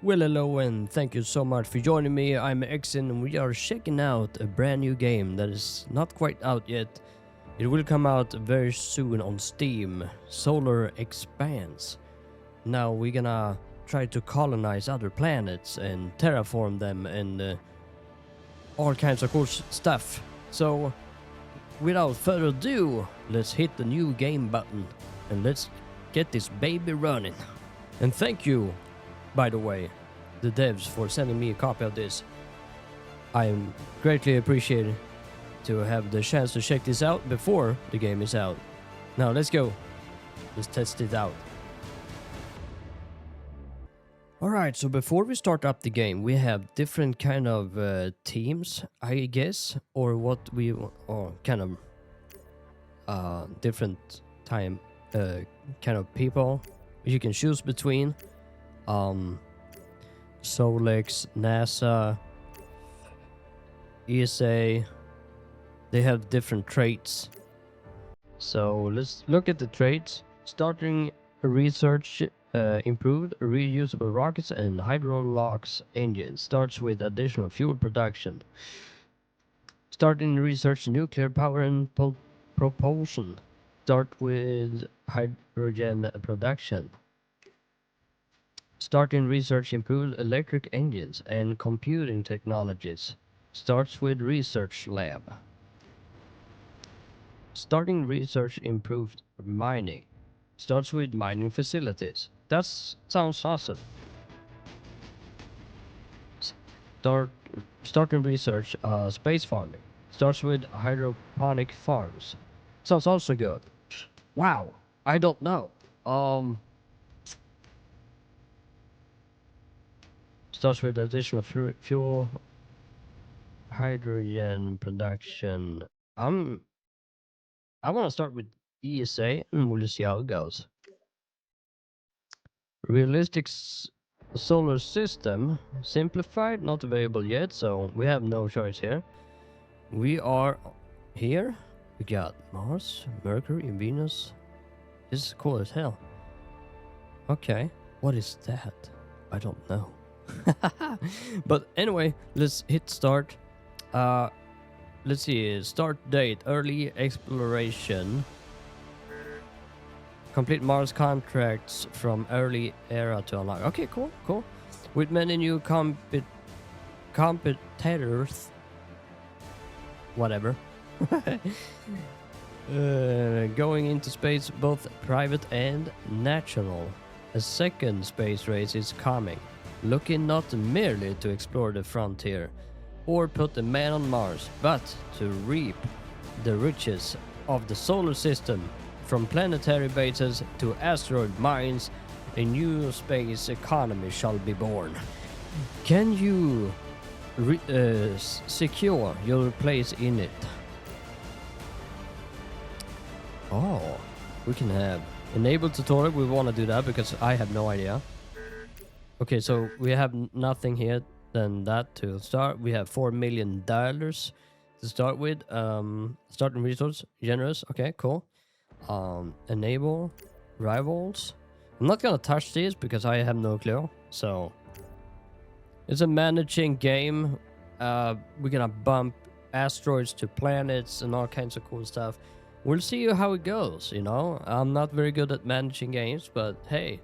Well, hello and thank you so much for joining me. I'm Exin and we are checking out a brand new game that is not quite out yet. It will come out very soon on Steam, Solar Expanse. Now we're gonna try to colonize other planets and terraform them and all kinds of cool stuff. So without further ado, let's hit the new game button and let's get this baby running. And thank you, by the way, the devs, for sending me a copy of this. I am greatly appreciated to have the chance to check this out before the game is out. Now let's go. Let's test it out. Alright, so before we start up the game, we have different kind of teams, I guess, or what we or kind of different time kind of people you can choose between. Solex, NASA, ESA, they have different traits. So let's look at the traits. Starting research, improved reusable rockets and hydrolox engines. Starts with additional fuel production. Starting research nuclear power and propulsion. Start with hydrogen production. Starting research improved electric engines and computing technologies. Starts with research lab. Starting research improved mining. Starts with mining facilities. That sounds awesome. Starting research space farming. Starts with hydroponic farms. Sounds also good. Wow, I don't know. Starts with additional fuel, hydrogen production. I want to start with ESA and we'll just see how it goes. Realistic solar system, simplified, not available yet, so we have no choice here. We are here. We got Mars, Mercury, and Venus. This is cool as hell. Okay, what is that? I don't know. But anyway, let's hit start. Let's see, start date, early exploration. Complete Mars contracts from early era to unlock. Okay, cool. With many new competitors. Whatever. Going into space, both private and national. A second space race is coming. Looking not merely to explore the frontier or put a man on Mars, but to reap the riches of the solar system. From planetary bases to asteroid mines, a new space economy shall be born. Can you secure your place in it? Oh, we can have enable tutorial. We want to do that because I have no idea. Okay, so we have nothing here than that to start. We have $4 million to start with. Starting resource generous. Okay, cool. Enable rivals. I'm not gonna touch these because I have no clue. So it's a managing game. We're gonna bump asteroids to planets and all kinds of cool stuff. We'll see how it goes, you know. I'm not very good at managing games, but hey,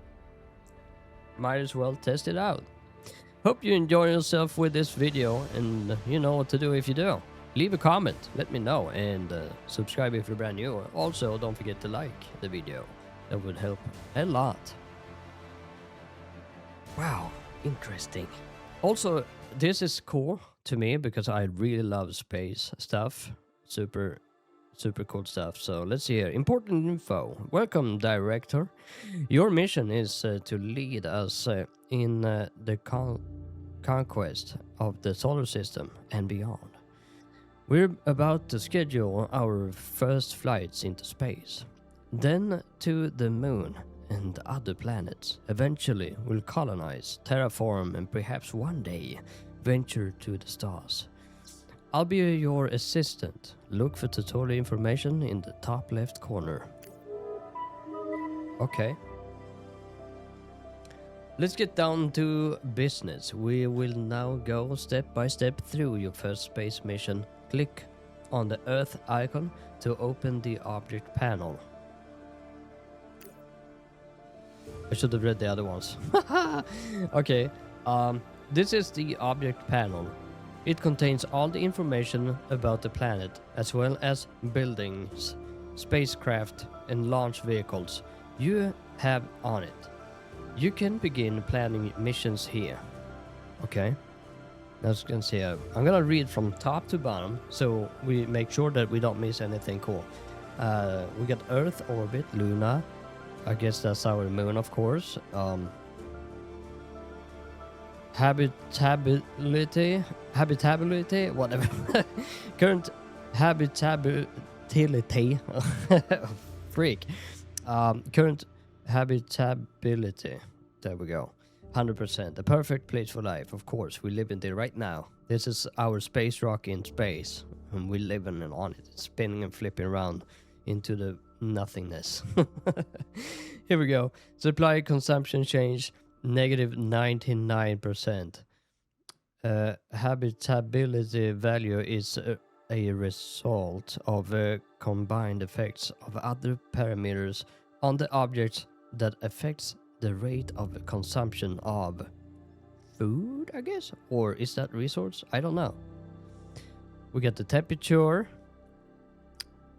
might as well test it out. Hope you enjoy yourself with this video, and you know what to do if you do. Leave a comment, let me know, and subscribe if you're brand new. Also, don't forget to like the video. That would help a lot. Wow, interesting. Also, this is cool to me because I really love space stuff. Super cool stuff. So let's see here. Important info. Welcome, director. Your mission is to lead us in the conquest of the solar system and beyond. We're about to schedule our first flights into space, then to the moon and other planets. Eventually, we'll colonize, terraform, and perhaps one day venture to the stars. I'll be your assistant. Look for tutorial information in the top left corner. Okay. let's get down to business. We will now go step by step through your first space mission. Click on the Earth icon to open the object panel. I should have read the other ones. Okay, this is the object panel. It contains all the information about the planet, as well as buildings, spacecraft, and launch vehicles you have on it. You can begin planning missions here. Okay, let's can see. I'm gonna read from top to bottom, so we make sure that we don't miss anything cool. We got Earth orbit, Luna. I guess that's our moon, of course. Habitability, whatever. Current habitability. Freak. Current habitability. There we go. 100%. The perfect place for life. Of course, we live in there right now. This is our space rock in space, and we're living on it. It's spinning and flipping around into the nothingness. Here we go. Supply consumption change negative 99%. Habitability value is a result of combined effects of other parameters on the object that affects the rate of consumption of food, I guess? Or is that resource? I don't know. We get the temperature.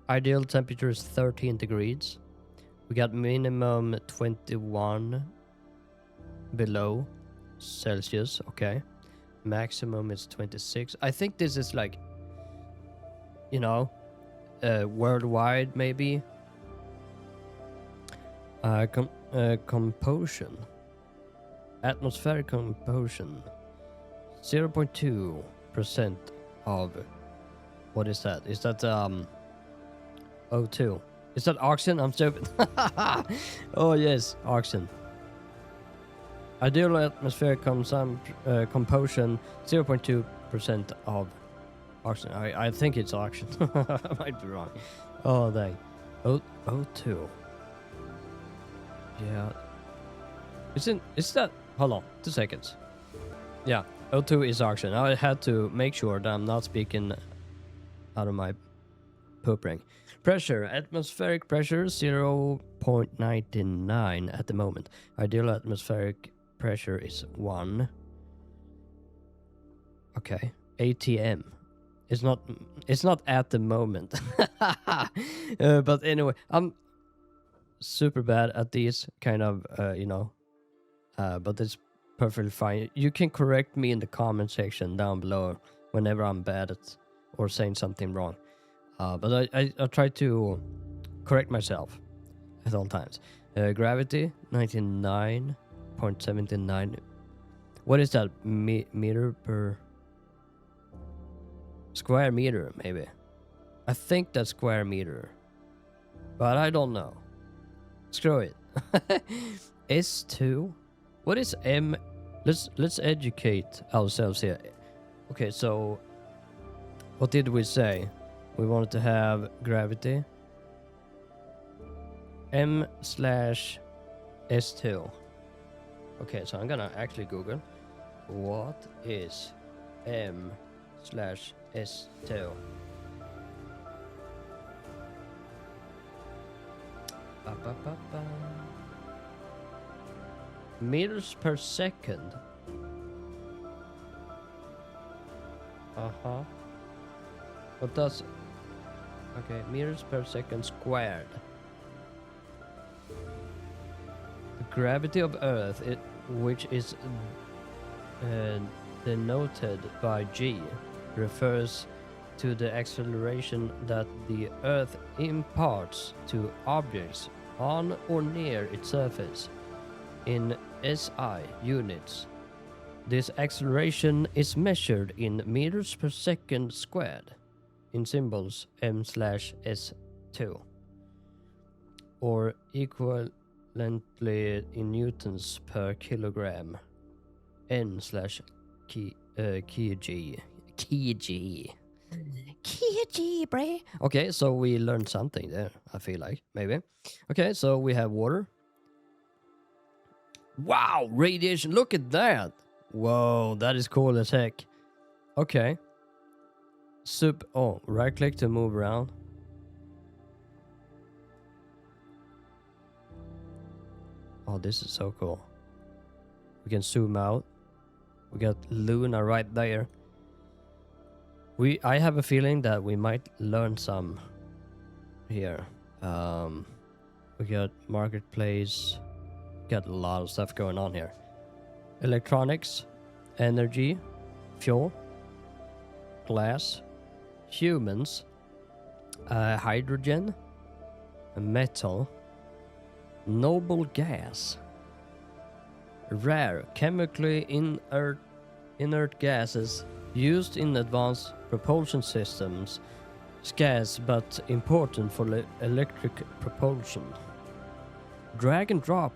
Ideal temperature is 13 degrees. We got minimum 21 below Celsius, okay. Maximum is 26. I think this is like, you know, worldwide maybe. Composition. Atmospheric composition. 0.2% of... What is that? Is that O2? Is that oxygen? I'm stupid. Oh yes, oxygen. Ideal atmospheric composition 0.2% of oxygen. I think it's oxygen. I might be wrong. Oh dang. O2. Yeah. Is that... Hold on, 2 seconds. Yeah, O2 is oxygen. I had to make sure that I'm not speaking out of my poop ring. Pressure. Atmospheric pressure 0.99 at the moment. Ideal atmospheric pressure is 1. Okay. ATM. It's not at the moment. But anyway, I'm super bad at these kind of but it's perfectly fine. You can correct me in the comment section down below whenever I'm bad at or saying something wrong. But I try to correct myself at all times. Gravity 99.79. What is that? Meter per square meter, maybe. I think that's square meter, but I don't know. Screw it. S2. What is M? Let's educate ourselves here. Okay, so what did we say? We wanted to have gravity. M/S2. Okay, so I'm gonna actually Google. What is M/S2? Meters per second. What does... Okay, meters per second squared. The gravity of Earth, which is denoted by G, refers to the acceleration that the Earth imparts to objects on or near its surface. In SI units, this acceleration is measured in meters per second squared, in symbols M/S2, or equivalently in newtons per kilogram, N/kg. Kg, bre. Okay, so we learned something there, I feel like, maybe. Okay, so we have water. Wow, radiation. Look at that. Whoa, that is cool as heck. Okay. Right click to move around. Oh, this is so cool. We can zoom out. We got Luna right there. I have a feeling that we might learn some here. We got marketplace. Got a lot of stuff going on here. Electronics, energy, fuel, glass, humans, hydrogen, metal, noble gas, rare chemically inert gases used in advanced propulsion systems, scarce but important for electric propulsion. Drag and drop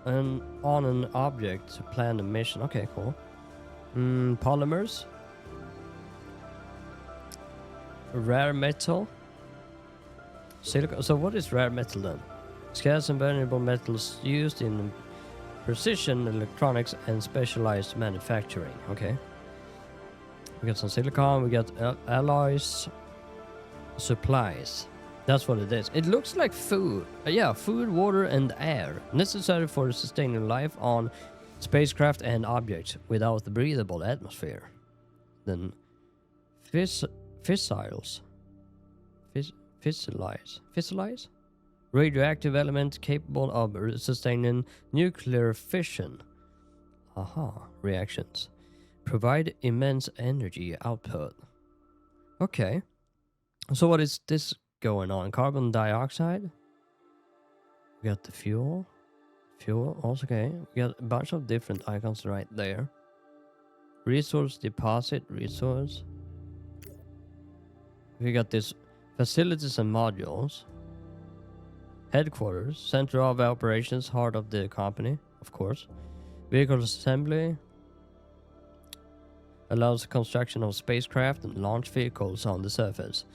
on an object to plan a mission. Okay, cool. Polymers, rare metal, silicon. So what is rare metal then? Scarce and valuable metals used in precision electronics and specialized manufacturing. Okay. We got some silicon, we got alloys, supplies. That's what it is. It looks like food. Yeah, food, water, and air. Necessary for sustaining life on spacecraft and objects without the breathable atmosphere. Then fissiles. Fissilize? Radioactive element capable of sustaining nuclear fission. Reactions. Provide immense energy output. Okay. So what is this going on? Carbon dioxide. We got the fuel. Also okay. We got a bunch of different icons right there. Resource deposit. Resource. We got this facilities and modules. Headquarters, center of operations, heart of the company, of course. Vehicle assembly allows construction of spacecraft and launch vehicles on the surface.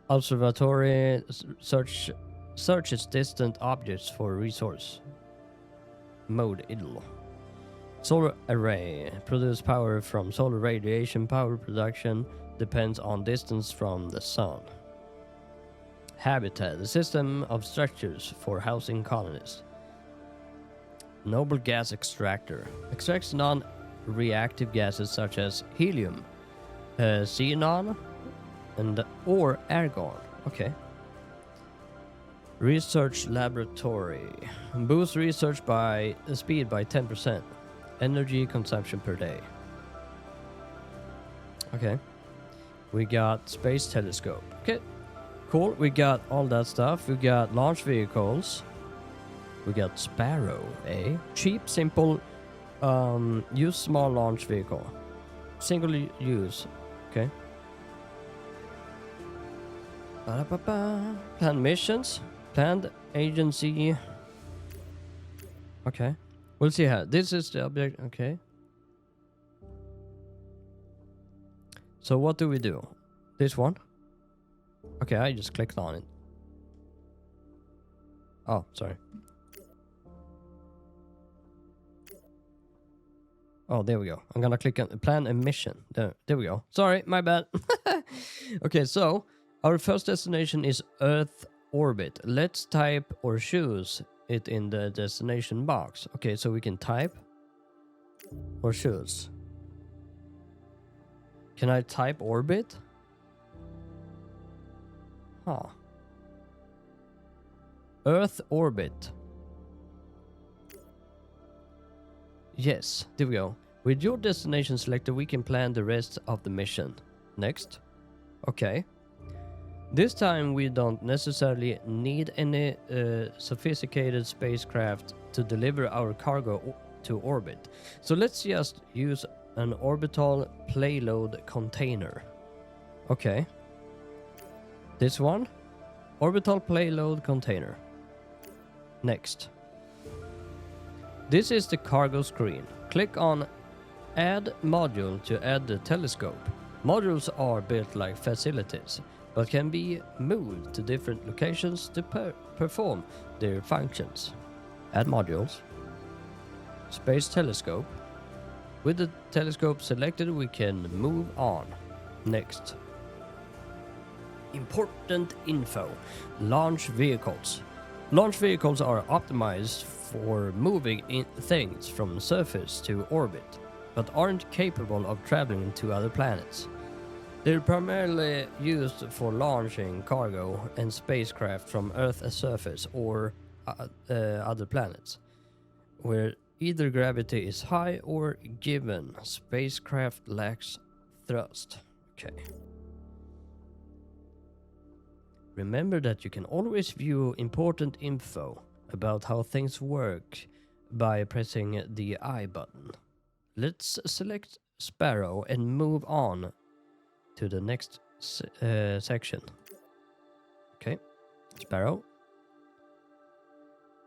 Observatory searches distant objects for resource. Mode idle. Solar array produce power from solar radiation. Power production depends on distance from the sun. Habitat, the system of structures for housing colonists. Noble gas extractor extracts non-reactive gases such as helium, xenon, or argon. Okay. Research laboratory boosts research by speed by 10%. Energy consumption per day. Okay. We got space telescope. Okay. Cool, we got all that stuff. We got launch vehicles. We got Sparrow, cheap, simple, use small launch vehicle. Single use, okay. Planned missions, planned agency. Okay, we'll see how. This is the object, okay. So what do we do? This one? Okay, I just clicked on it. Oh, sorry. Oh, there we go. I'm gonna click on plan a mission. There we go. Sorry, my bad. Okay, so our first destination is Earth orbit. Let's type or choose it in the destination box. Okay, so we can type or choose. Can I type orbit? Earth orbit. Yes, there we go. With your destination selected, we can plan the rest of the mission. Next. Okay. This time we don't necessarily need any sophisticated spacecraft to deliver our cargo to orbit. So let's just use an orbital payload container. Okay. This one. Orbital payload container. Next. This is the cargo screen. Click on Add Module to add the telescope. Modules are built like facilities, but can be moved to different locations to perform their functions. Add modules. Space telescope. With the telescope selected, we can move on. Next. Important info. Launch vehicles. Launch vehicles are optimized for moving things from surface to orbit, but aren't capable of traveling to other planets. They're primarily used for launching cargo and spacecraft from Earth's surface or other planets, where either gravity is high or given spacecraft lacks thrust. Okay. Remember that you can always view important info about how things work by pressing the I button. Let's select Sparrow and move on to the next section. Okay, Sparrow.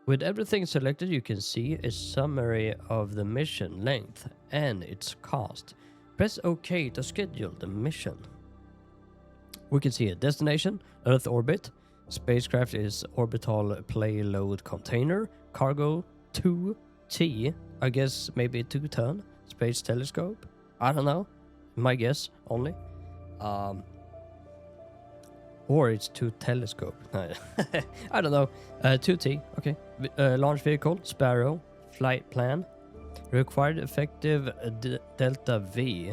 With everything selected, you can see a summary of the mission length and its cost. Press OK to schedule the mission. We can see a destination, Earth orbit, spacecraft is orbital payload container, cargo 2T, I guess maybe 2-ton, space telescope, I don't know, my guess only. Or it's 2 telescope, I don't know, 2T, okay. Launch vehicle, Sparrow, flight plan, required effective delta V,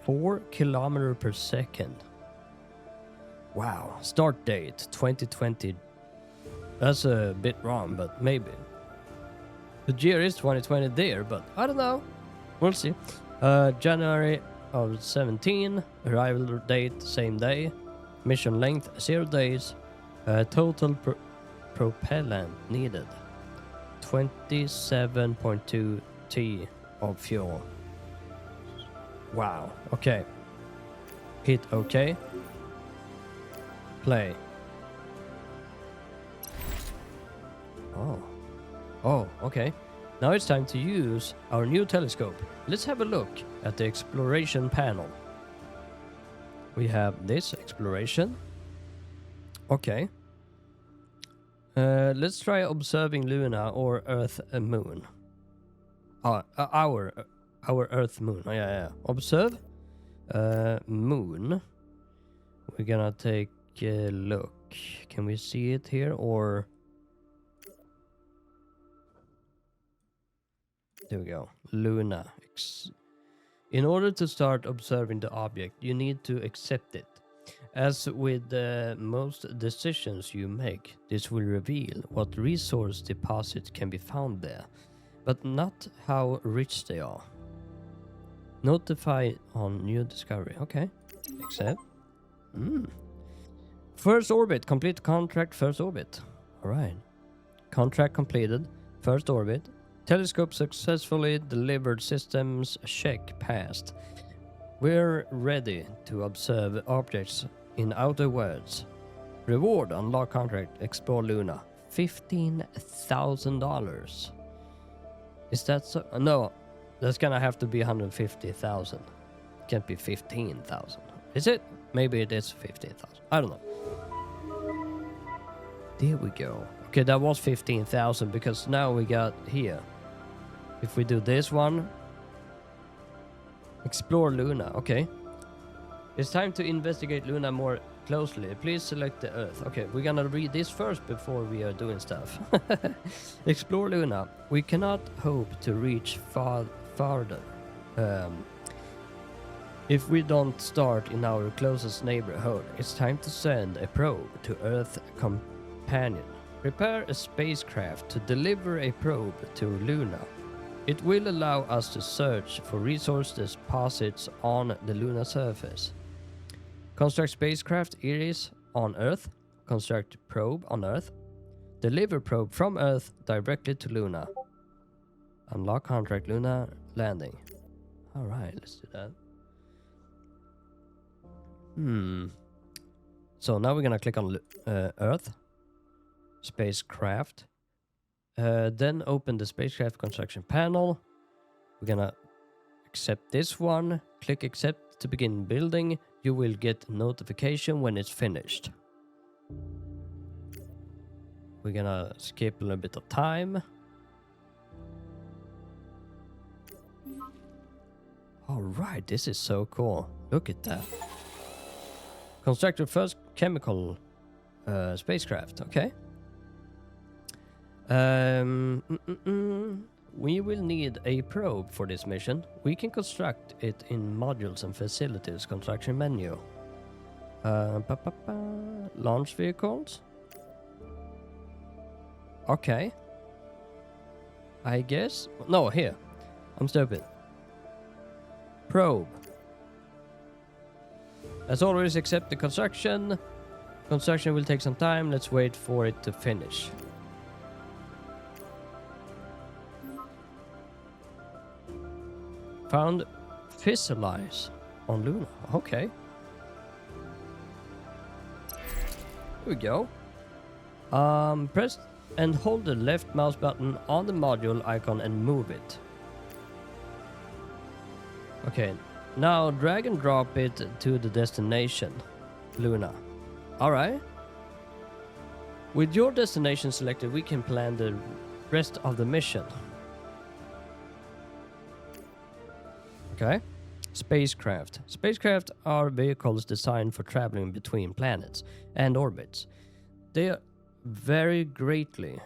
4 kilometer per second. Wow, start date 2020. That's a bit wrong, but maybe. The year is 2020 there, but I don't know. We'll see. January of 17, arrival date same day, mission length 0 days, total propellant needed 27.2 T of fuel. Wow, okay. Hit OK. Play. Oh, okay. Now it's time to use our new telescope. Let's have a look at the exploration panel. We have this exploration. Okay. Let's try observing Luna or Earth and Moon. Our Earth Moon. Oh, yeah. Observe Moon. We're gonna take a look. Can we see it here or? There we go. Luna. In order to start observing the object, you need to accept it. As with most decisions you make, this will reveal what resource deposits can be found there, but not how rich they are. Notify on new discovery. Okay. Accept. First orbit. Complete contract. First orbit. Alright. Contract completed. First orbit. Telescope successfully delivered. Systems check passed. We're ready to observe objects in outer worlds. Reward unlock contract. Explore Luna. $15,000. Is that so? No. That's gonna have to be 150,000. Can't be 15,000. Is it? Maybe it is 15,000. I don't know. There we go. Okay, that was 15,000 because now we got here. If we do this one, explore Luna. Okay. It's time to investigate Luna more closely. Please select the Earth. Okay, we're gonna read this first before we are doing stuff. Explore Luna. We cannot hope to reach farther if we don't start in our closest neighborhood. It's time to send a probe to Earth companion. Prepare a spacecraft to deliver a probe to Luna. It will allow us to search for resource deposits on the lunar surface. Construct spacecraft Iris on Earth. Construct probe on Earth. Deliver probe from Earth directly to Luna. Unlock contract Luna landing. Alright, let's do that. So now we're gonna click on Earth. Spacecraft. Then open the spacecraft construction panel. We're gonna accept this one. Click accept to begin building. You will get notification when it's finished. We're gonna skip a little bit of time. All right, this is so cool. Look at that. Construct your first chemical spacecraft. Okay. We will need a probe for this mission. We can construct it in modules and facilities. Construction menu. Launch vehicles. Okay. I guess. No, here. I'm stupid. Probe. As always, accept the construction. Construction will take some time. Let's wait for it to finish. Found Fissilize on Luna. Okay. Here we go. Press and hold the left mouse button on the module icon and move it. Okay. Now drag and drop it to the destination, Luna. Alright. With your destination selected, we can plan the rest of the mission. Okay. Spacecraft. Spacecraft are vehicles designed for traveling between planets and orbits. They vary greatly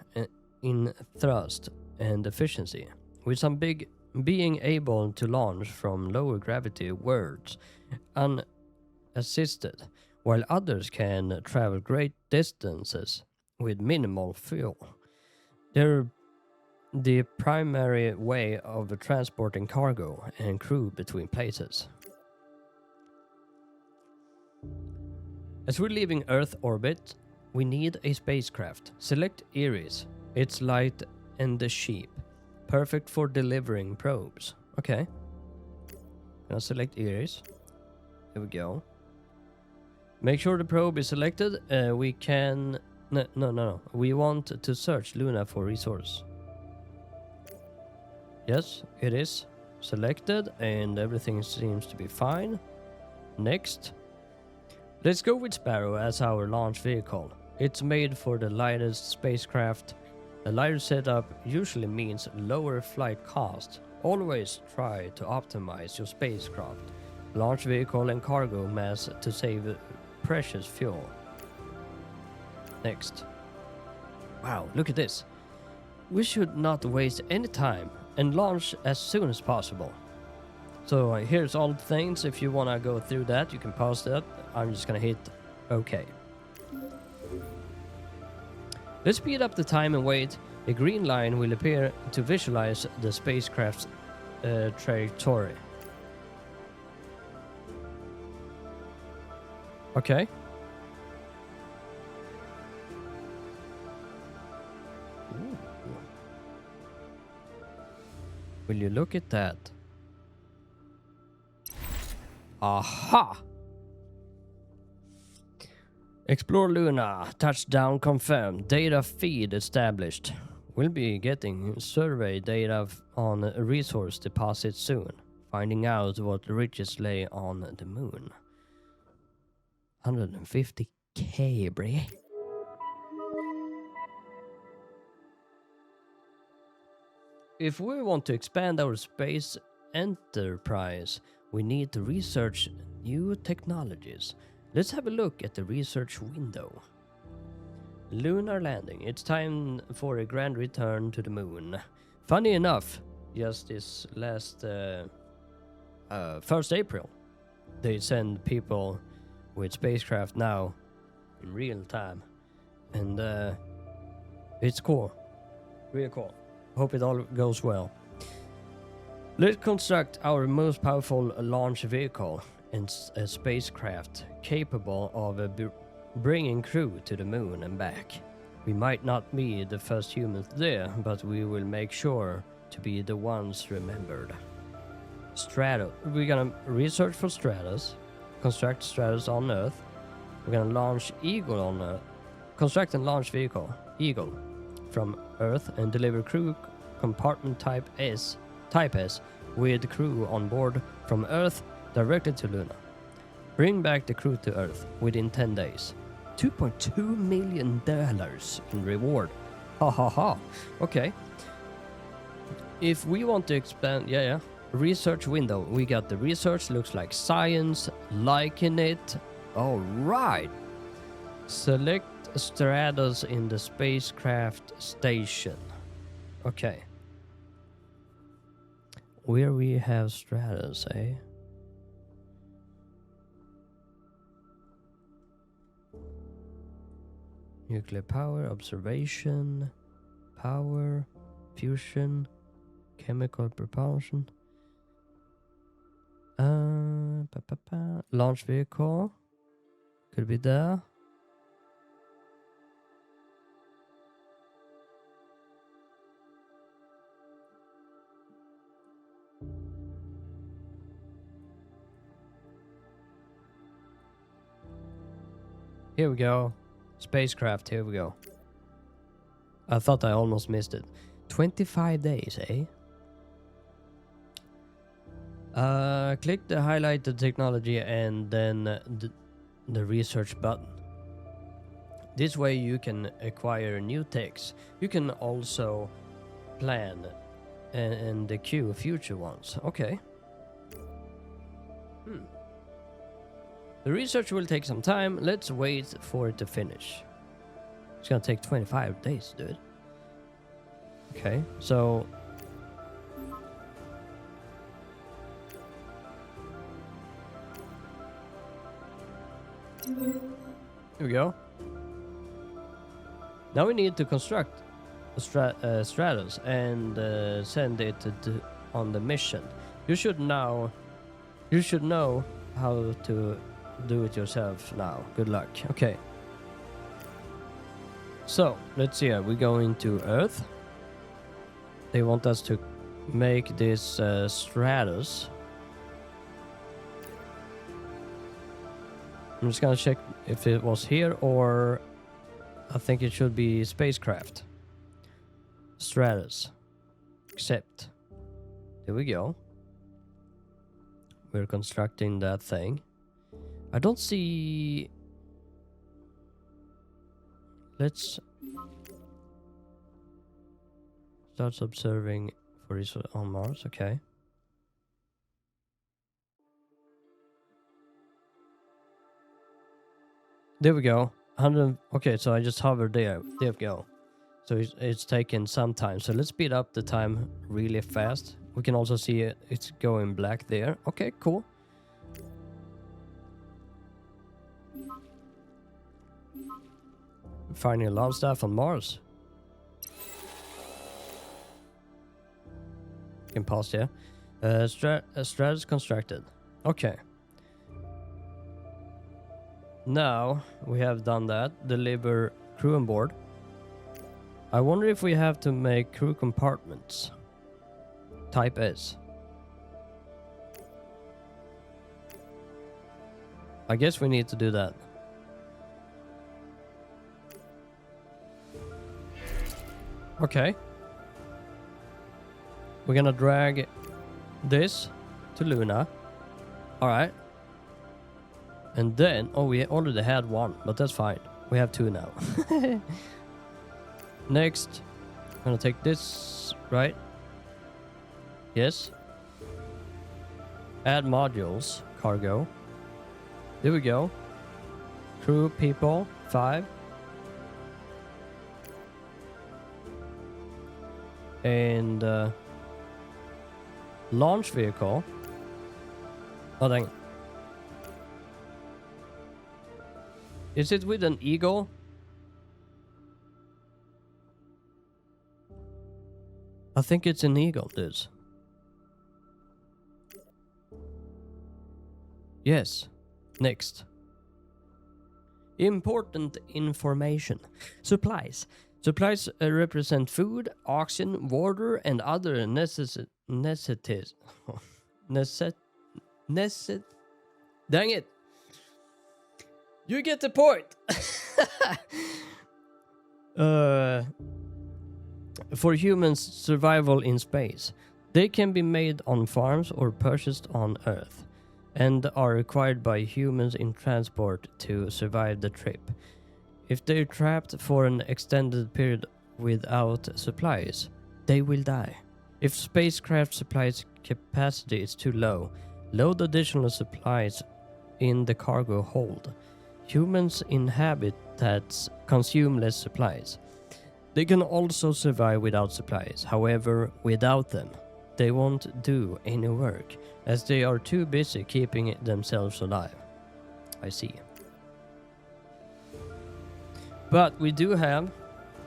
in thrust and efficiency, with some being able to launch from lower gravity worlds unassisted, while others can travel great distances with minimal fuel. They're the primary way of transporting cargo and crew between places. As we're leaving Earth orbit, we need a spacecraft. Select Iris. It's light and the sheep. Perfect for delivering probes. Okay. Now select Iris. Here we go. Make sure the probe is selected. We can... No. We want to search Luna for resource. Yes, it is selected and everything seems to be fine. Next. Let's go with Sparrow as our launch vehicle. It's made for the lightest spacecraft. A lighter setup usually means lower flight cost. Always try to optimize your spacecraft, launch vehicle and cargo mass to save precious fuel. Next. Wow, look at this. We should not waste any time and launch as soon as possible. So here's all the things. If you want to go through that, you can pause that. I'm just going to hit OK. Let's speed up the time and wait. A green line will appear to visualize the spacecraft's trajectory. Okay. Ooh. Will you look at that? Aha! Explore Luna. Touchdown confirmed. Data feed established. We'll be getting survey data on resource deposits soon. Finding out what riches lay on the moon. 150k, bre. If we want to expand our space enterprise, we need to research new technologies. Let's have a look at the research window. Lunar landing. It's time for a grand return to the moon. Funny enough, just this last 1st April, they send people with spacecraft now in real time. And it's cool. Really cool. Hope it all goes well. Let's construct our most powerful launch vehicle and a spacecraft capable of bringing crew to the moon and back. We might not be the first humans there, but we will make sure to be the ones remembered. Stratos. We're gonna research for Stratos. Construct Stratos on Earth. We're gonna launch Eagle on Earth. Construct and launch vehicle Eagle from Earth and deliver crew compartment type S with crew on board from Earth directly to Luna. Bring back the crew to Earth within 10 days. $2.2 million in reward. Ha ha ha. Okay. If we want to expand, yeah. Research window. We got the research, looks like science, liking it. All right. Select stratus in the spacecraft station. Okay. Where we have stratus, eh? Nuclear power, observation, power, fusion, chemical propulsion. Launch vehicle. Could be there. Here we go. Spacecraft, here we go. I thought I almost missed it. 25 days, eh? Click the highlighted technology and then the research button. This way you can acquire new techs. You can also plan and queue future ones. Okay. The research will take some time. Let's wait for it to finish. It's gonna take 25 days, dude. Okay, so... Here we go. Now we need to construct a stratus and send it on the mission. You should know how to do it yourself now. Good luck. Okay. So, let's see. We're going to Earth. They want us to make this stratus. I'm just gonna check if it was here or I think it should be spacecraft. Stratus. Accept. There we go. We're constructing that thing. I don't see... Let's... start observing for research on Mars. Okay. There we go. 100. Okay, so I just hovered there. There we go. So it's taken some time. So let's speed up the time really fast. We can also see it's going black there. Okay, cool. Finding a lot of stuff on Mars. You can pause here. Stratus constructed. Okay. Now we have done that. Deliver crew on board. I wonder if we have to make crew compartments. Type S. I guess we need to do that. Okay. We're gonna drag this to Luna. Alright. And then, oh, we already had one, but that's fine. We have two now. Next, I'm gonna take this, right? Yes. Add modules, cargo. There we go. Crew people, 5. And launch vehicle. Oh, dang. Is it with an eagle? I think it's an eagle, dudes. Yes. Next. Important information. Supplies. Supplies represent food, oxygen, water, and other necessities. Dang it. You get the point. For humans' survival in space. They can be made on farms or purchased on Earth, and are required by humans in transport to survive the trip. If they're trapped for an extended period without supplies, they will die. If spacecraft supplies capacity is too low, load additional supplies in the cargo hold. Humans in habitats consume less supplies. They can also survive without supplies. However, without them, they won't do any work, as they are too busy keeping themselves alive. I see. But we do have...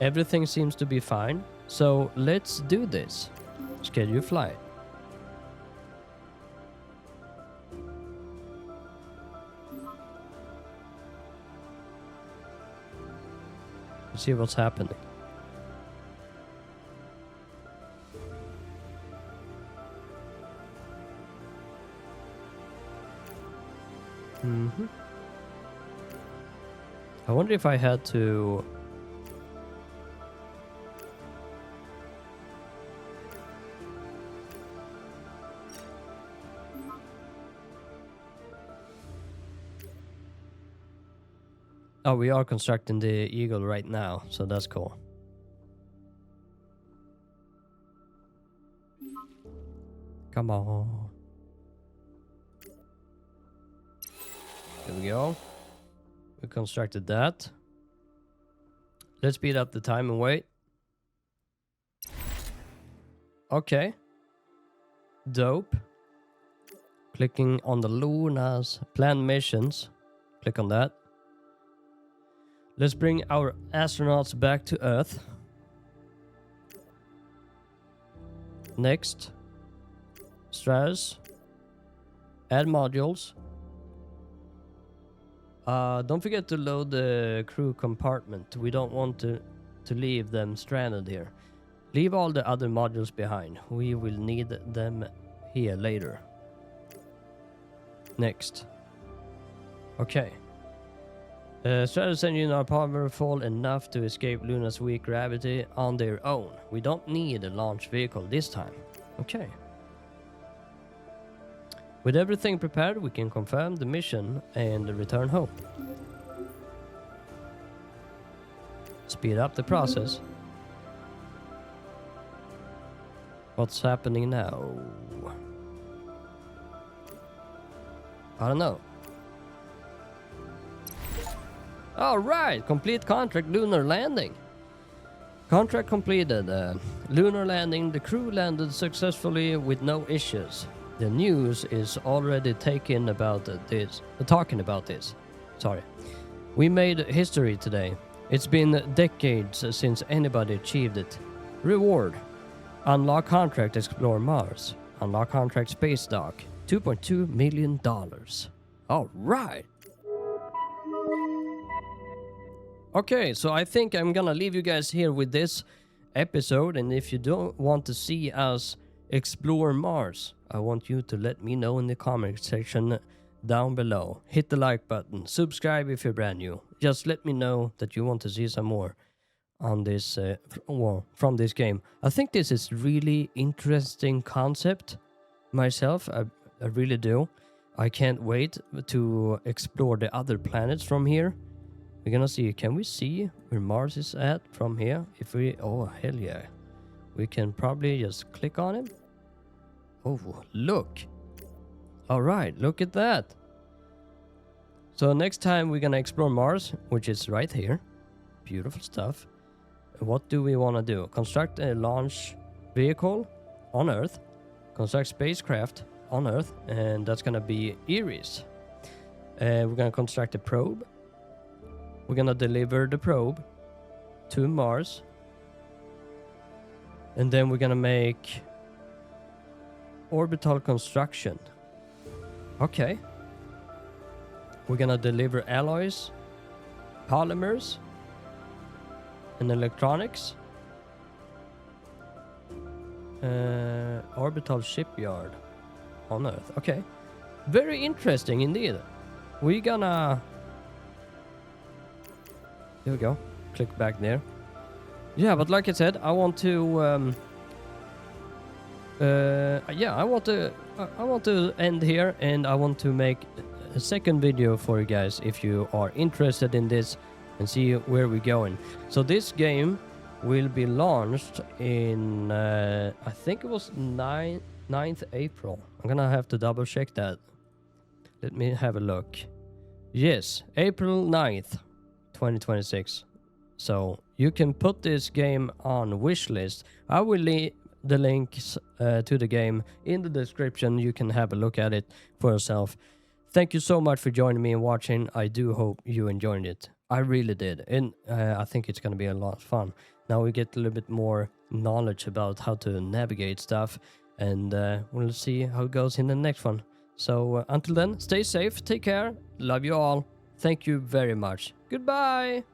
Everything seems to be fine. So let's do this. Schedule flight. Let's see what's happening. I wonder if I had to... Oh, we are constructing the Eagle right now, so that's cool. Come on. There we go. We constructed that. Let's speed up the time and wait. Okay. Dope. Clicking on the Luna's planned missions. Click on that. Let's bring our astronauts back to Earth. Next. Stratus. Add modules. Don't forget to load the crew compartment. We don't want to leave them stranded here. Leave all the other modules behind. We will need them here later. Next. Okay. Stratus engines are powerful enough to escape Luna's weak gravity on their own. We don't need a launch vehicle this time. Okay. With everything prepared, we can confirm the mission and return home. Speed up the process. What's happening now? I don't know. Alright, complete contract lunar landing. Contract completed. Lunar landing, the crew landed successfully with no issues. The news is already talking about this. Sorry. We made history today. It's been decades since anybody achieved it. Reward. Unlock contract explore Mars. Unlock contract space dock. $2.2 million. Alright. Okay, so I think I'm gonna leave you guys here with this episode, and if you don't want to see us explore Mars, I want you to let me know in the comment section down below. Hit the like button, subscribe if you're brand new. Just let me know that you want to see some more on this, from this game. I think this is really interesting concept myself. I really do. I can't wait to explore the other planets from here. We're gonna see, can we see where Mars is at from here? If we, oh hell yeah. We can probably just click on it. Oh, look. Alright, look at that. So next time we're gonna explore Mars, which is right here. Beautiful stuff. What do we wanna do? Construct a launch vehicle on Earth. Construct spacecraft on Earth. And that's gonna be Eris. We're gonna construct a probe. We're gonna deliver the probe to Mars. And then we're gonna make orbital construction. Okay. We're gonna deliver alloys, polymers, and electronics. Orbital shipyard on Earth. Okay. Very interesting indeed. We're gonna... There we go. Click back there. Yeah, but like I said, I want to I want to end here, and I want to make a second video for you guys if you are interested in this and see where we're going. So this game will be launched in, I think it was 9th April. I'm gonna have to double check that. Let me have a look. Yes, April 9th, 2026. So you can put this game on wishlist. I will leave the links to the game in the description. You can have a look at it for yourself. Thank you so much for joining me and watching. I do hope you enjoyed it. I really did. And I think it's going to be a lot of fun. Now we get a little bit more knowledge about how to navigate stuff. And we'll see how it goes in the next one. So until then, stay safe, take care, love you all. Thank you very much. Goodbye.